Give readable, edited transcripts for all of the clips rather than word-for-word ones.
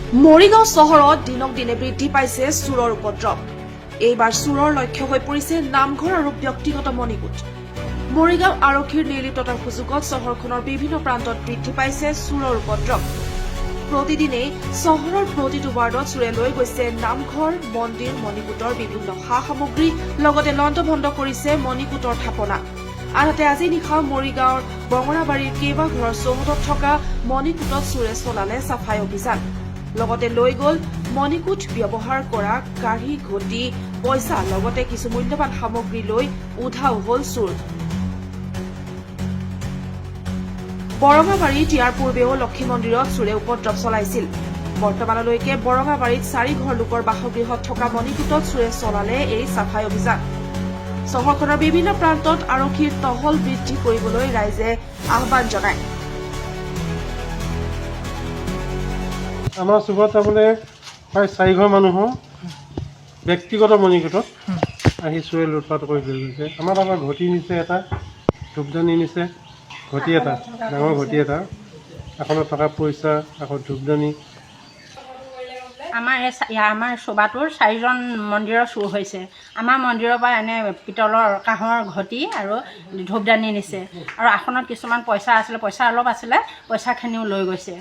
মৰিগাঁও চহৰত দিনক দিনে বৃদ্ধি পাইছে চোৰৰ উপদ্ৰৱ। এইবাৰ চোৰৰ লক্ষ্য হৈ পৰিছে নামঘৰ আৰু ব্যক্তিগত মণিকূট। মৰিগাঁও আৰক্ষীৰ নিৰ্লিপ্ততাৰ সুযোগত চহৰখনৰ বিভিন্ন প্ৰান্তত বৃদ্ধি পাইছে চোৰৰ উপদ্ৰৱ। প্ৰতিদিনেই চহৰৰ প্ৰতিটো ৱাৰ্ডত চোৰে লৈ গৈছে নামঘৰ, মন্দিৰ, মণিকূটৰ বিভিন্ন সা সামগ্ৰী, লগতে লণ্ডভণ্ড কৰিছে মণিকূটৰ থাপনা। আনহাতে আজি নিশা মৰিগাঁৱৰ বঙৰাবাৰীৰ কেইবাঘৰৰ চৌহদত থকা মণিকূটত চোৰে চলালে চাফাই অভিযান। লগতে লৈ গ'ল মণিকূট ব্যৱহাৰ কৰা কাঢ়ি, ঘটি, পইচা, লগতে কিছু মূল্যৱান সামগ্ৰী লৈ উধাও হ'ল চোৰ। বৰঙাবাৰীত ইয়াৰ পূৰ্বেও লক্ষী মন্দিৰত চোৰে উপদ্ৰৱ চলাইছিল। বৰ্তমানলৈকে বৰঙাবাৰীত 4 ঘৰ লোকৰ বাসগৃহত থকা মণিকূটত চোৰে চলালে এই চাফাই অভিযান। চহৰখনৰ বিভিন্ন প্ৰান্তত আৰক্ষীৰ টহল বৃদ্ধি কৰিবলৈ ৰাইজে আহ্বান জনায়। আমাৰ চুবত তাৰমানে প্ৰায় 4 ঘৰ মানুহৰ ব্যক্তিগত মণিকূটত আহি চোৰে লুটপাট কৰি লৈ গৈছে। আমাৰ ঘটি নিছে, এটা ধূপদানি নিছে, ঘটি এটা ডাঙৰ ঘটি এটা, এখনত থকা পইচা, আকৌ ধূপদানি। আমাৰ চোবাটোৰ 4জন মন্দিৰৰ চুৰ হৈছে। আমাৰ মন্দিৰৰ পৰা এনে পিতলৰ কাঁহৰ ঘটি আৰু ধূপদানি নিছে, আৰু আসনত কিছুমান পইচা অলপ আছিলে, পইচাখিনিও লৈ গৈছে।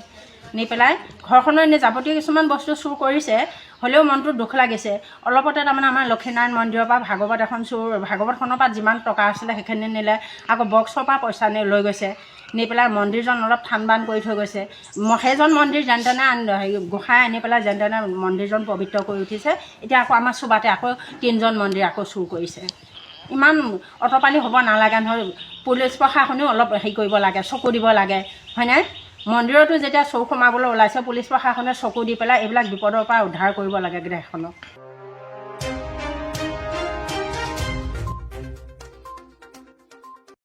নি পেলাই ঘৰখনৰ এনে যাৱতীয় কিছুমান বস্তু চুৰ কৰিছে, হ'লেও মনটো দুখ লাগিছে। অলপতে তাৰমানে আমাৰ লক্ষীনাৰায়ণ মন্দিৰৰ পৰা ভাগৱত এখন ভাগৱতখনৰ পৰা যিমান টকা আছিলে সেইখিনি নিলে, আকৌ বক্সৰ পৰা পইচা লৈ গৈছে। নি পেলাই মন্দিৰজন অলপ ঠান বান কৰি থৈ গৈছে। সেইজন মন্দিৰ যেন তেনে গোসাঁই আনি পেলাই যেন তেনে মন্দিৰজন পবিত্ৰ কৰি উঠিছে। এতিয়া আকৌ আমাৰ চুবাতে আকৌ 3জন মন্দিৰ আকৌ চুৰ কৰিছে। ইমান অতপালি হ'ব নালাগে নহয়। পুলিচ প্ৰশাসনেও অলপ কৰিব লাগে, চকু দিব লাগে, হয়নে? মন্দিৰতো যেতিয়া চোৰ সোমাবলৈ ওলাইছে, পুলিচ প্ৰশাসনে চকু দি পেলাই এইবিলাক বিপদৰ পৰা উদ্ধাৰ কৰিব লাগে দেশখনক।